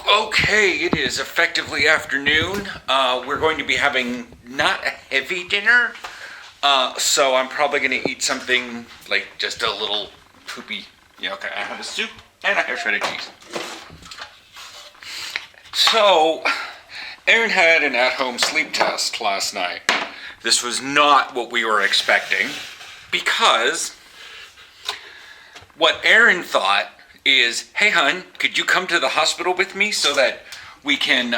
Okay, it is effectively afternoon. We're going to be having not a heavy dinner, so I'm probably going to eat something like just a little poopy. Yeah, okay, I have a soup and I have shredded cheese. So, Aaron had an at-home sleep test last night. This was not what we were expecting because what Aaron thought is, hey hun, could you come to the hospital with me so that we can,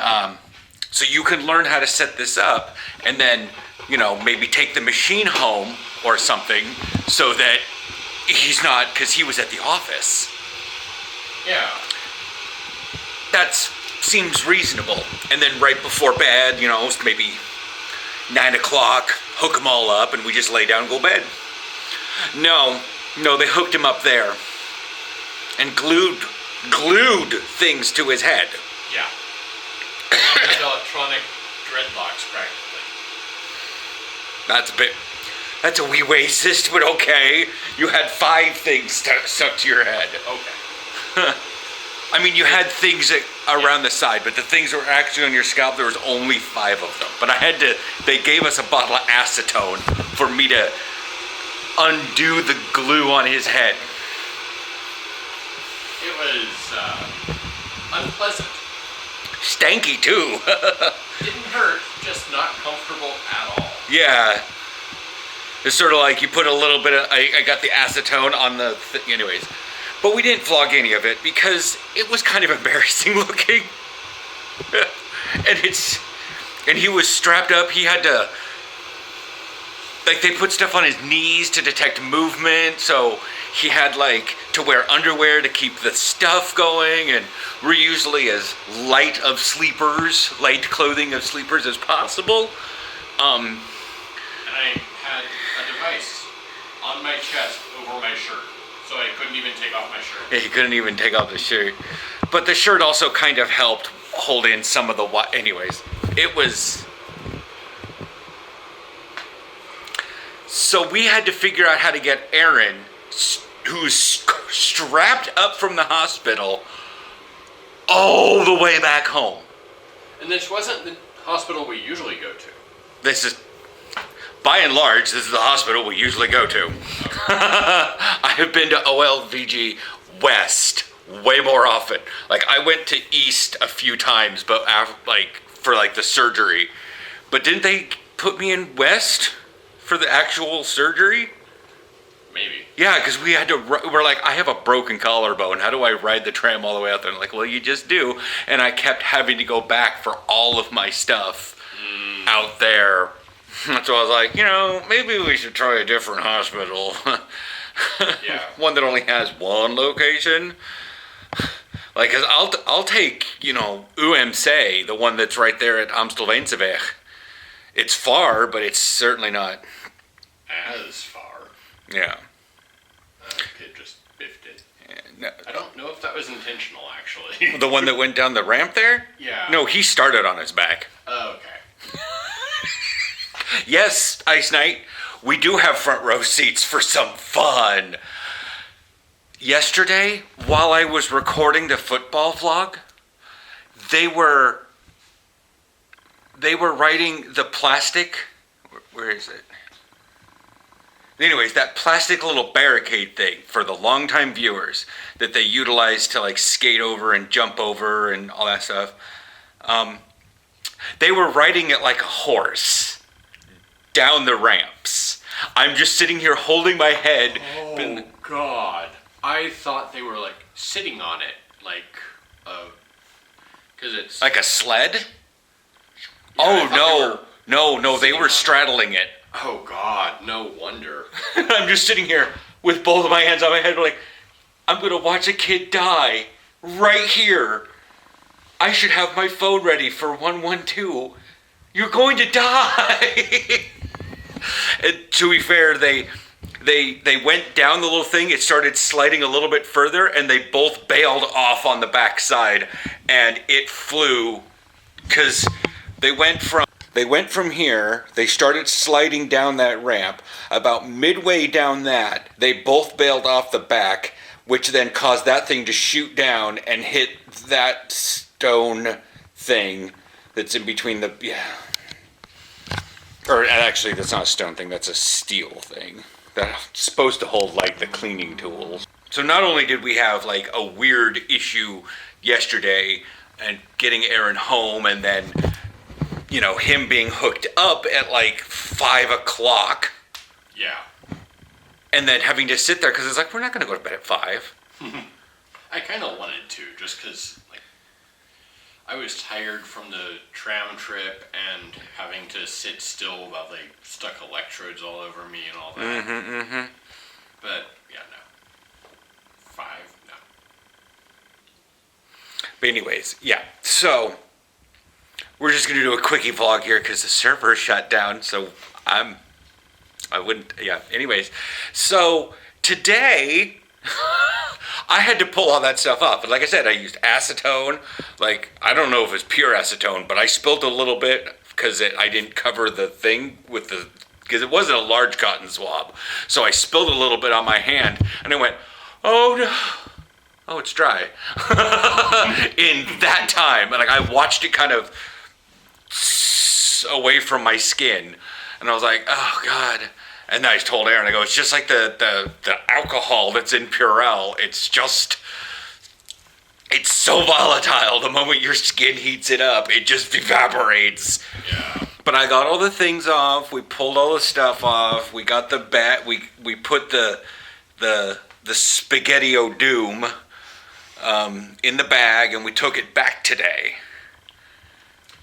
so you can learn how to set this up and then, maybe take the machine home or something so that he's not, because he was at the office. Yeah. That seems reasonable. And then right before bed, maybe 9 o'clock, hook them all up and we just lay down and go to bed. No, they hooked him up there and glued things to his head. Yeah. And electronic dreadlocks, practically. That's a wee racist, but okay. You had 5 things stuck to your head. Okay. I mean, you had things around the side, but the things that were actually on your scalp, there was only 5 of them. But they gave us a bottle of acetone for me to undo the glue on his head. It was unpleasant. Stanky too. Didn't hurt, just not comfortable at all. Yeah. It's sort of like you put a little bit of, I got the acetone on the, anyways. But we didn't vlog any of it because it was kind of embarrassing looking. And he was strapped up, he had to, they put stuff on his knees to detect movement, so he had to wear underwear to keep the stuff going, and we're usually as light clothing of sleepers as possible. And I had a device on my chest over my shirt, so I couldn't even take off my shirt. Yeah, he couldn't even take off the shirt. But the shirt also kind of helped hold in some of the, anyways, it was... So we had to figure out how to get Aaron, who's strapped up from the hospital, all the way back home. And this wasn't the hospital we usually go to. This is, by and large, this is the hospital we usually go to. I have been to OLVG West way more often. I went to East a few times, but for the surgery. But didn't they put me in West for the actual surgery? Maybe. Yeah, because we're like, I have a broken collarbone. How do I ride the tram all the way out there? And well, you just do. And I kept having to go back for all of my stuff out there. So I was like, maybe we should try a different hospital. Yeah. One that only has one location. Because I'll take, UMC, the one that's right there at Amstelveense. It's far, but it's certainly not as far. Yeah. That kid just biffed it. Yeah, no. I don't know if that was intentional, actually. The one that went down the ramp there? Yeah. No, he started on his back. Oh, okay. Yes, Ice Knight, we do have front row seats for some fun. Yesterday, while I was recording the football vlog, they were writing the plastic, where is it? Anyways, that plastic little barricade thing for the longtime viewers that they utilize to skate over and jump over and all that stuff. They were riding it like a horse down the ramps. I'm just sitting here holding my head. Oh, God. I thought they were sitting on it, because it's... Like a sled? Yeah, oh, no, they were straddling it. Oh, God, no wonder. I'm just sitting here with both of my hands on my head I'm going to watch a kid die right here. I should have my phone ready for 112. You're going to die. And to be fair, they went down the little thing, it started sliding a little bit further, and they both bailed off on the backside, and it flew, because they went from here, they started sliding down that ramp. About midway down that, they both bailed off the back, which then caused that thing to shoot down and hit that stone thing that's in between the, or actually that's not a stone thing, that's a steel thing that's supposed to hold like the cleaning tools. So not only did we have like a weird issue yesterday and getting Aaron home, and then, you know, him being hooked up at like 5 o'clock. Yeah. And then having to sit there because it's like, we're not going to go to bed at 5. I kind of wanted to, just because, like, I was tired from the tram trip and having to sit still while they stuck electrodes all over me and all that. But, yeah, no. 5, no. But anyways, yeah. So, we're just going to do a quickie vlog here because the server shut down, so anyways. So, today, I had to pull all that stuff up. But like I said, I used acetone. Like, I don't know if it's pure acetone, but I spilled a little bit because I didn't cover the thing with the, because it wasn't a large cotton swab. So I spilled a little bit on my hand, and I went, oh no. Oh, it's dry. In that time. And like, I watched it kind of away from my skin. And I was like, oh God. And then I told Aaron, I go, it's just like the alcohol that's in Purell. It's so volatile. The moment your skin heats it up, it just evaporates. Yeah. But I got all the things off. We pulled all the stuff off. We got the bat. We put the Spaghetti-O Doom in the bag, and we took it back today.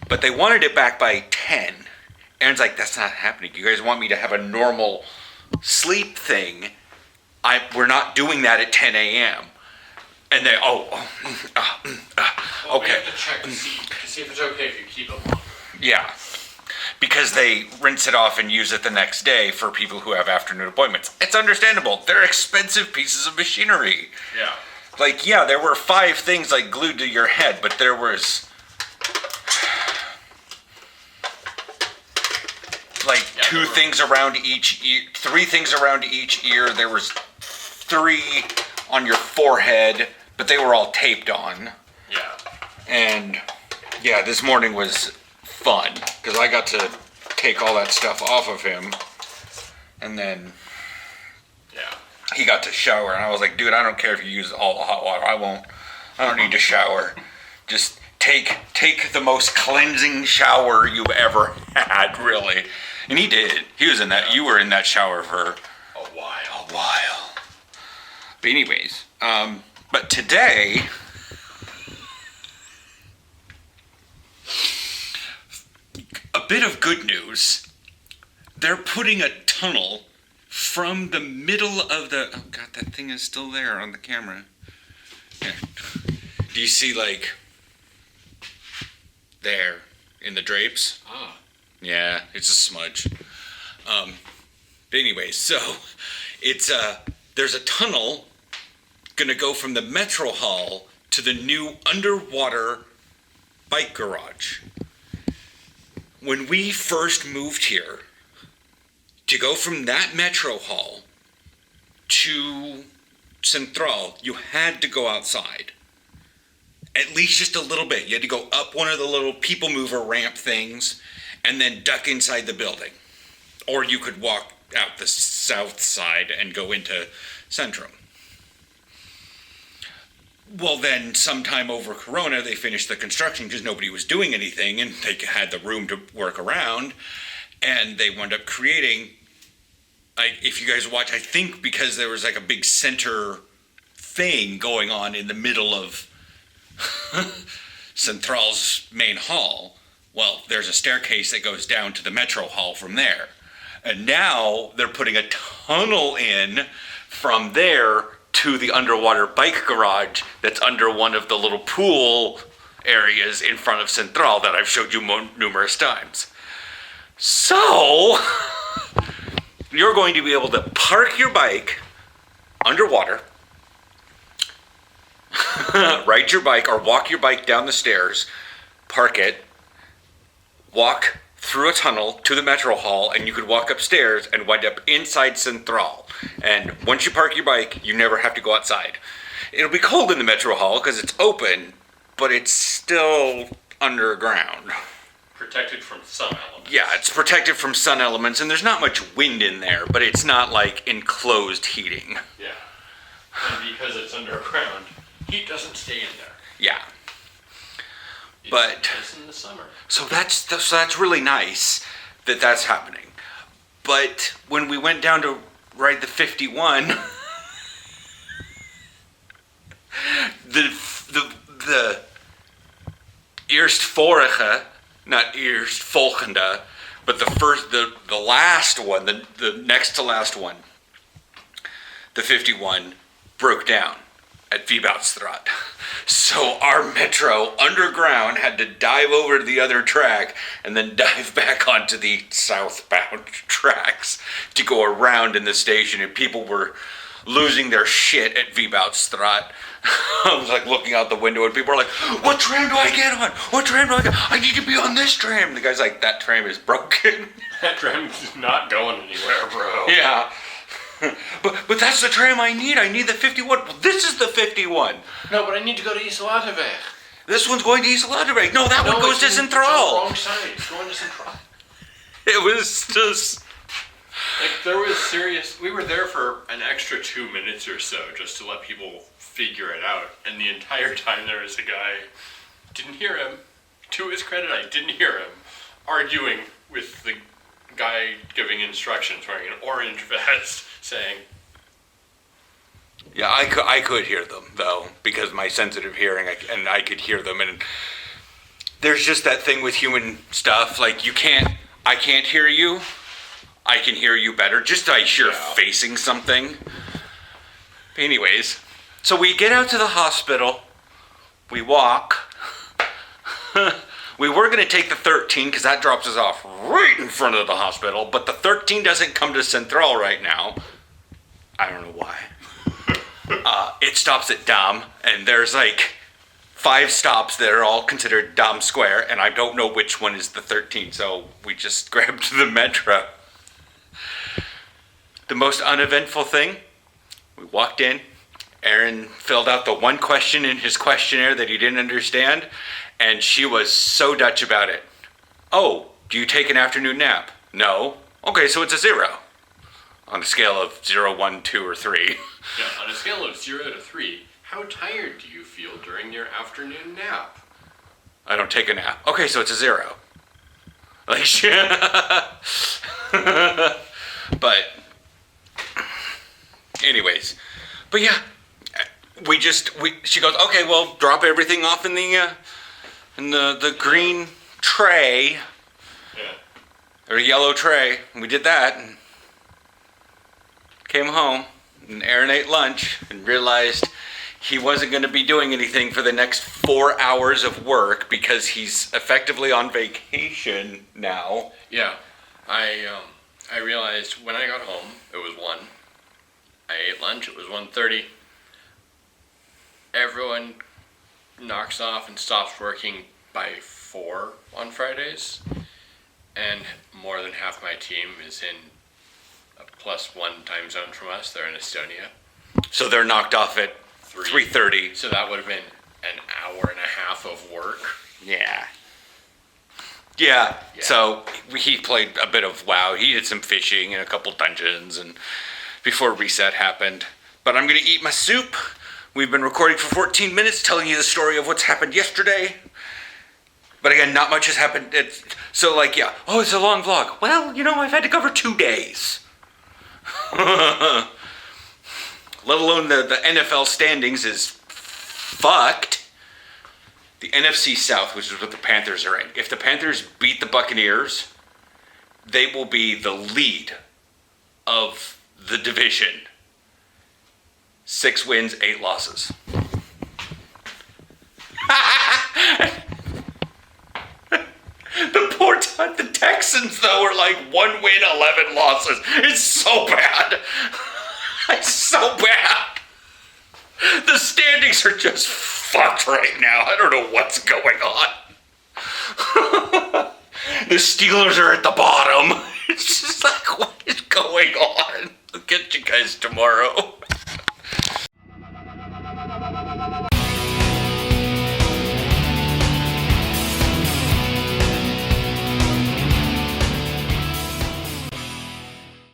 But they wanted it back by 10. Aaron's like, that's not happening. You guys want me to have a normal sleep thing. We're not doing that at 10 a.m. And they, Well, okay. we have to check to see if it's okay if you keep it long. Yeah. Because they rinse it off and use it the next day for people who have afternoon appointments. It's understandable. They're expensive pieces of machinery. Yeah. Like, yeah, there were 5 things like glued to your head, but there was like 2 things around each ear, 3 things around each ear. There was 3 on your forehead, but they were all taped on. Yeah. And yeah, this morning was fun because I got to take all that stuff off of him, and then he got to shower, and I was like, dude, I don't care if you use all the hot water. I don't need to shower. Just take the most cleansing shower you've ever had, really. And he did. He was in that. You were in that shower for a while. But anyways, but today, a bit of good news. They're putting a tunnel from the middle of the, oh God, that thing is still there on the camera. Yeah. Do you see, like, there in the drapes? Ah. Yeah, it's a smudge. But anyways, so it's there's a tunnel gonna go from the Metro Hall to the new underwater bike garage. When we first moved here, to go from that Metro Hall to Central, you had to go outside. At least just a little bit. You had to go up one of the little people mover ramp things and then duck inside the building. Or you could walk out the south side and go into Central. Well, then sometime over Corona, they finished the construction because nobody was doing anything and they had the room to work around. And they wound up creating, if you guys watch, I think because there was like a big center thing going on in the middle of Central's main hall. Well, there's a staircase that goes down to the Metro Hall from there. And now they're putting a tunnel in from there to the underwater bike garage that's under one of the little pool areas in front of Central that I've showed you numerous times. So, you're going to be able to park your bike underwater, ride your bike or walk your bike down the stairs, park it, walk through a tunnel to the Metro Hall, and you could walk upstairs and wind up inside Central. And once you park your bike, you never have to go outside. It'll be cold in the Metro Hall because it's open, but it's still underground. Protected from some elements. Yeah, it's protected from sun elements, and there's not much wind in there, but it's not like enclosed heating. Yeah. And because it's underground, heat doesn't stay in there. Yeah. It's But nice in the summer. so that's really nice that that's happening. But when we went down to ride the 51, the eerst vorige, not eerst volgende, but the last one, the next to last one, the 51 broke down at Vibouwstraat. So our metro underground had to dive over to the other track and then dive back onto the southbound tracks to go around in the station, and people were losing their shit at Vibouwstraat. I was like looking out the window and people were like, what tram do I get on? What tram do I get? I need to be on this tram. The guy's like, that tram is broken. That tram's not going anywhere, bro. Yeah. But that's the tram I need. I need the 51. Well, this is the 51. No, but I need to go to Isolateweg. This one's going to Isolateweg. No, that one goes to It's Centraal. on the wrong side. It's going to Centraal. It was just... Like, there was serious... We were there for an extra 2 minutes or so just to let people figure it out. And the entire time there was a guy... Didn't hear him. To his credit, I didn't hear him. Arguing with the guy giving instructions wearing an orange vest saying... Yeah, I could hear them, though, because of my sensitive hearing, and I could hear them. And there's just that thing with human stuff. Like, I can't hear you. I can hear you better, just by sheer facing something. Anyways, so we get out to the hospital. We walk. We were going to take the 13 because that drops us off right in front of the hospital, but the 13 doesn't come to Centraal right now. I don't know why. It stops at Dam, and there's like 5 stops that are all considered Dam Square, and I don't know which one is the 13, so we just grabbed the metro. The most uneventful thing, we walked in, Aaron filled out the one question in his questionnaire that he didn't understand, and she was so Dutch about it. Oh, do you take an afternoon nap? No. Okay, so it's a 0. On a scale of 0, 1, 2, or 3. Yeah, on a scale of 0 to 3, how tired do you feel during your afternoon nap? I don't take a nap. Okay, so it's a 0. Like, but, anyways. But yeah, she goes, okay, well, drop everything off in the green tray. Yeah. Or yellow tray. And we did that. And came home. And Aaron ate lunch and realized he wasn't going to be doing anything for the next 4 hours of work because he's effectively on vacation now. Yeah. I realized when I got home, it was 1. I ate lunch, it was 1:30. Everyone knocks off and stops working by 4 on Fridays. And more than half my team is in a +1 time zone from us. They're in Estonia. So they're knocked off at 3:30. So that would have been an hour and a half of work. Yeah. So he played a bit of WoW. He did some fishing and a couple dungeons and before reset happened. But I'm going to eat my soup. We've been recording for 14 minutes telling you the story of what's happened yesterday. But again, not much has happened. It's a long vlog. Well, I've had to cover 2 days. Let alone the NFL standings is fucked. The NFC South, which is what the Panthers are in. If the Panthers beat the Buccaneers, they will be the lead of the division. 6 wins, 8 losses. The Texans, though, are like 1 win, 11 losses. It's so bad. It's so bad. The standings are just fucked right now. I don't know what's going on. The Steelers are at the bottom. It's just like, what is going on? I'll get you guys tomorrow.